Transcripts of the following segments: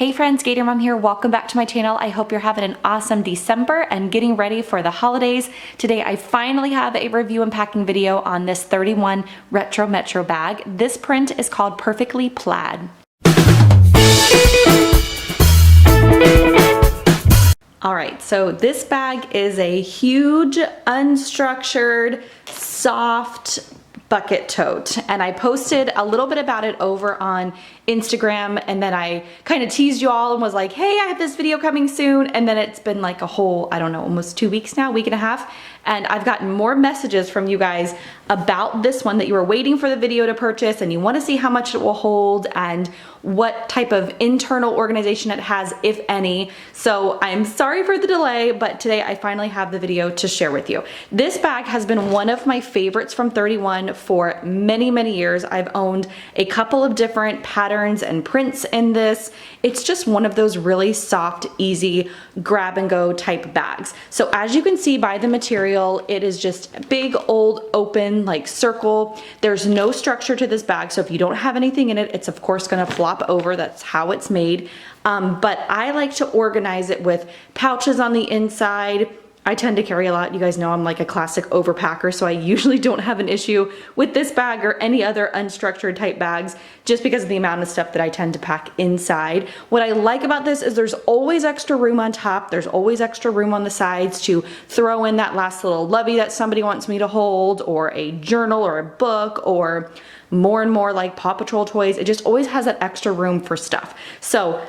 Hey friends, Gator Mom here. Welcome back to my channel. I hope you're having an awesome December and getting ready for the holidays. Today I finally have a review and packing video on this 31 Retro Metro bag. This print is called Perfectly Plaid. Alright, so this bag is a huge, unstructured, soft bucket tote, and I posted a little bit about it over on Instagram, and then I kind of teased you all and was like, hey, I have this video coming soon, and then it's been like a whole, I don't know, almost 2 weeks now, week and a half, and I've gotten more messages from you guys about this one, that you were waiting for the video to purchase and you want to see how much it will hold and what type of internal organization it has, if any. So I'm sorry for the delay, but today I finally have the video to share with you. This bag has been one of my favorites from 31 for many, many years. I've owned a couple of different patterns and prints in this. It's just one of those really soft, easy, grab and go type bags. So as you can see by the material, it is just a big, old, open, like circle. There's no structure to this bag, so if you don't have anything in it, it's of course gonna flop over. That's how it's made. But I like to organize it with pouches on the inside. I tend to carry a lot. You guys know I'm like a classic overpacker, so I usually don't have an issue with this bag or any other unstructured type bags, just because of the amount of stuff that I tend to pack inside. What I like about this is there's always extra room on top. There's always extra room on the sides to throw in that last little lovey that somebody wants me to hold, or a journal or a book, or more and more like Paw Patrol toys. It just always has that extra room for stuff. So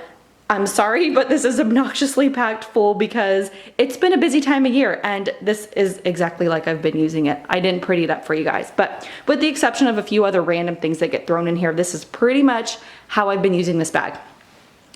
I'm sorry, but this is obnoxiously packed full because it's been a busy time of year, and this is exactly like I've been using it. I didn't pretty it up for you guys, but with the exception of a few other random things that get thrown in here, this is pretty much how I've been using this bag.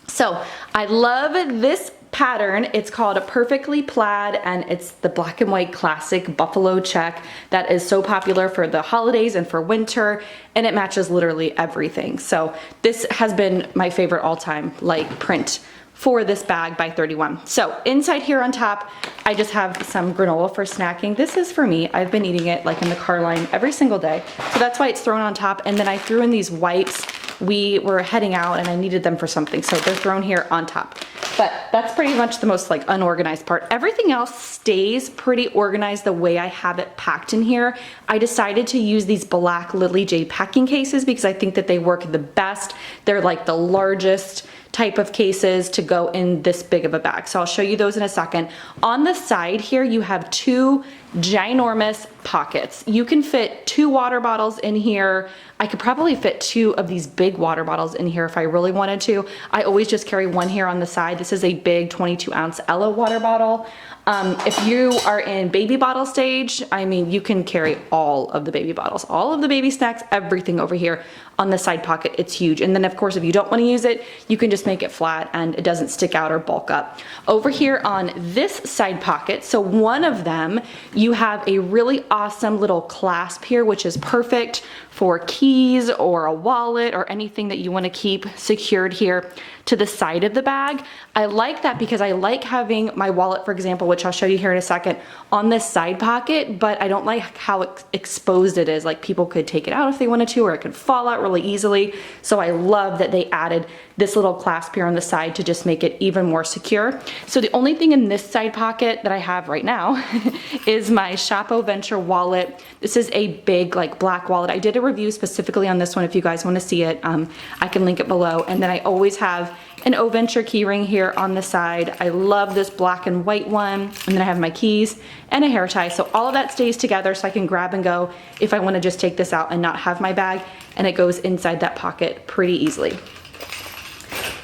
So I love this pattern. It's called a Perfectly Plaid, and it's the black and white classic buffalo check that is so popular for the holidays and for winter, and it matches literally everything. So this has been my favorite all-time like print for this bag by 31. So inside here on top, I just have some granola for snacking. This is for me. I've been eating it like in the car line every single day. So that's why it's thrown on top. And then I threw in these wipes. We were heading out and I needed them for something, so they're thrown here on top. But that's pretty much the most like unorganized part. Everything else stays pretty organized the way I have it packed in here. I decided to use these black Lily J packing cases because I think that they work the best. They're like the largest type of cases to go in this big of a bag. So I'll show you those in a second. On the side here, you have two ginormous pockets. You can fit 2 water bottles in here. I could probably fit 2 of these big water bottles in here if I really wanted to. I always just carry one here on the side. This is a big 22-ounce Ella water bottle. If you are in baby bottle stage, I mean, you can carry all of the baby bottles, all of the baby snacks, everything over here on the side pocket. It's huge. And then of course, if you don't want to use it, you can just make it flat and it doesn't stick out or bulk up. Over here on this side pocket, so one of them, you have a really awesome little clasp here, which is perfect for keys or a wallet or anything that you want to keep secured here to the side of the bag. I like that because I like having my wallet, for example, which I'll show you here in a second, on this side pocket, but I don't like how exposed it is. Like people could take it out if they wanted to, or it could fall out really easily. So I love that they added this little clasp here on the side to just make it even more secure. So the only thing in this side pocket that I have right now is my Chapo Venture wallet. This is a big like black wallet. I did a review specifically on this one if you guys want to see it. I can link it below. And then I always have an O Venture keyring here on the side. I love this black and white one. And then I have my keys and a hair tie. So all of that stays together so I can grab and go if I want to just take this out and not have my bag, and it goes inside that pocket pretty easily.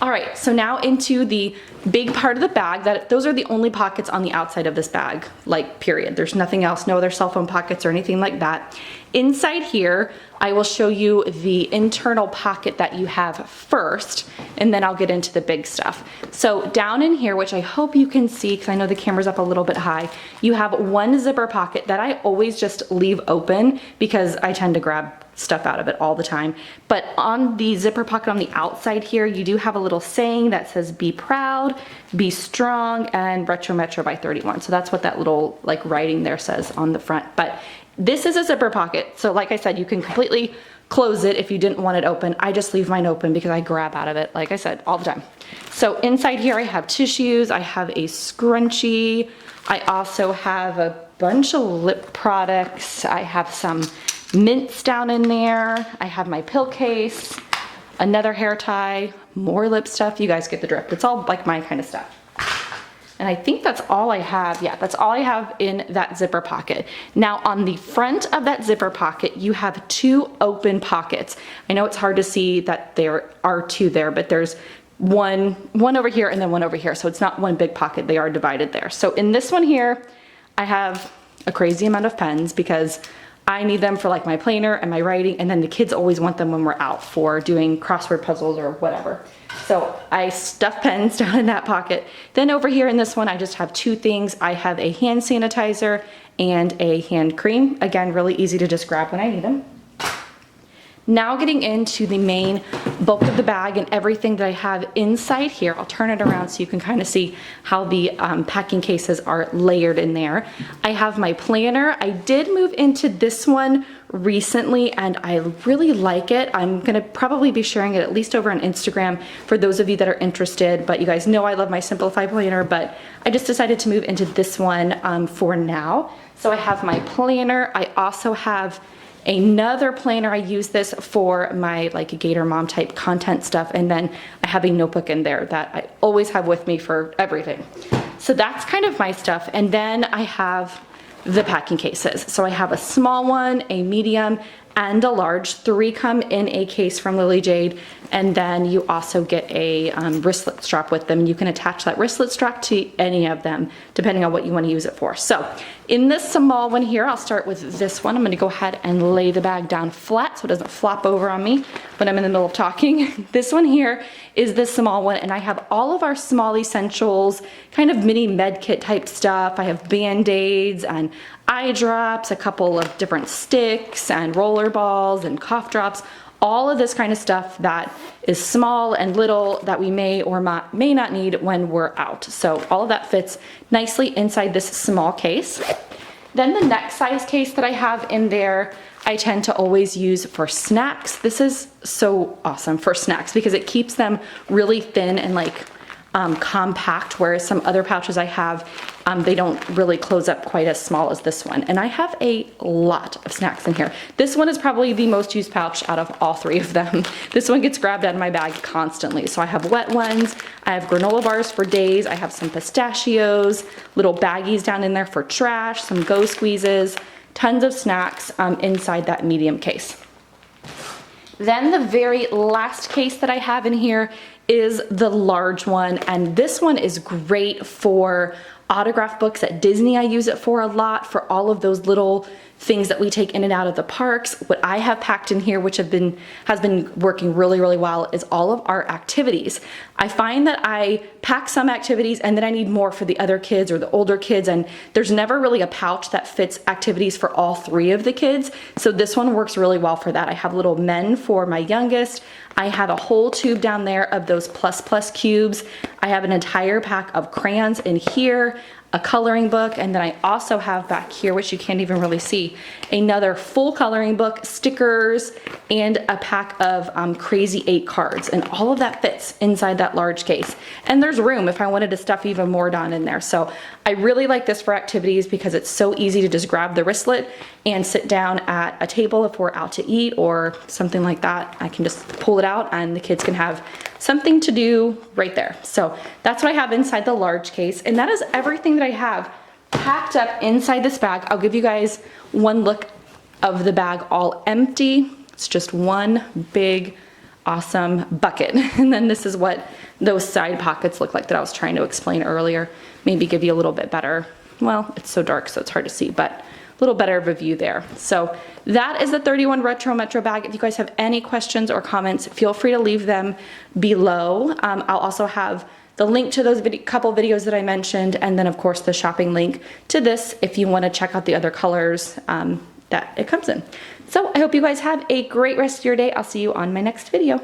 All right, so now into the big part of the bag. Those are the only pockets on the outside of this bag, like period. There's nothing else, no other cell phone pockets or anything like that. Inside here, I will show you the internal pocket that you have first, and then I'll get into the big stuff. So down in here, which I hope you can see because I know the camera's up a little bit high, you have one zipper pocket that I always just leave open because I tend to grab stuff out of it all the time. But on the zipper pocket on the outside here, you do have a little saying that says be proud, be strong, and Retro Metro by 31. So that's what that little like writing there says on the front. But this is a zipper pocket. So like I said, you can completely close it if you didn't want it open. I just leave mine open because I grab out of it, like I said, all the time. So inside here I have tissues, I have a scrunchie, I also have a bunch of lip products, I have some mints down in there, I have my pill case, another hair tie, more lip stuff. You guys get the drift. It's all like my kind of stuff. And I think that's all I have. Yeah, that's all I have in that zipper pocket. Now on the front of that zipper pocket, you have 2 open pockets. I know it's hard to see that there are 2 there, but there's one over here and then one over here. So it's not one big pocket, they are divided there. So in this one here, I have a crazy amount of pens because I need them for like my planner and my writing, and then the kids always want them when we're out for doing crossword puzzles or whatever. So I stuff pens down in that pocket. Then over here in this one, I just have 2 things. I have a hand sanitizer and a hand cream. Again, really easy to just grab when I need them. Now getting into the main bulk of the bag and everything that I have inside here. I'll turn it around so you can kind of see how the packing cases are layered in there. I have my planner. I did move into this one recently and I really like it. I'm gonna probably be sharing it at least over on Instagram for those of you that are interested, but you guys know I love my Simplify planner, but I just decided to move into this one for now. So I have my planner. I also have another planner. I use this for my like Gator mom type content stuff, and then I have a notebook in there that I always have with me for everything. So that's kind of my stuff. And then I have the packing cases. So I have a small one, a medium, and a large. 3 come in a case from Lily Jade, and then you also get a wristlet strap with them. You can attach that wristlet strap to any of them depending on what you want to use it for. So in this small one here, I'll start with this one. I'm going to go ahead and lay the bag down flat so it doesn't flop over on me when I'm in the middle of talking. This one here is the small one, and I have all of our small essentials, kind of mini med kit type stuff. I have Band-Aids and eye drops, a couple of different sticks and roller balls and cough drops, all of this kind of stuff that is small and little that we may or may not need when we're out. So all of that fits nicely inside this small case. Then the next size case that I have in there, I tend to always use for snacks. This is so awesome for snacks because it keeps them really thin and like compact, whereas some other pouches I have, they don't really close up quite as small as this one. And I have a lot of snacks in here. This one is probably the most used pouch out of all 3 of them. This one gets grabbed out of my bag constantly. So I have wet ones, I have granola bars for days, I have some pistachios, little baggies down in there for trash, some Go Squeezes, tons of snacks inside that medium case. Then the very last case that I have in here is the large one, and this one is great for autograph books at Disney. I use it for a lot for all of those little things that we take in and out of the parks. What I have packed in here, which has been working really, really well, is all of our activities. I find that I pack some activities and then I need more for the other kids or the older kids, and there's never really a pouch that fits activities for all 3 of the kids. So this one works really well for that. I have little men for my youngest. I have a whole tube down there of those plus cubes. I have an entire pack of crayons in here, a coloring book, and then I also have back here, which you can't even really see, another full coloring book, stickers, and a pack of Crazy 8 cards, and all of that fits inside that large case. And there's room if I wanted to stuff even more down in there. So I really like this for activities because it's so easy to just grab the wristlet and sit down at a table if we're out to eat or something like that. I can just pull it out and the kids can have something to do right there. So that's what I have inside the large case, and that is everything that I have packed up inside this bag. I'll give you guys one look of the bag all empty. It's just one big awesome bucket. And then this is what those side pockets look like that I was trying to explain earlier. Maybe give you a little bit better, well, it's so dark so it's hard to see, but a little better of a view there. So that is the 31 Retro Metro bag. If you guys have any questions or comments, feel free to leave them below. I'll also have the link to those couple videos that I mentioned, and then of course the shopping link to this if you want to check out the other colors that it comes in. So I hope you guys have a great rest of your day. I'll see you on my next video.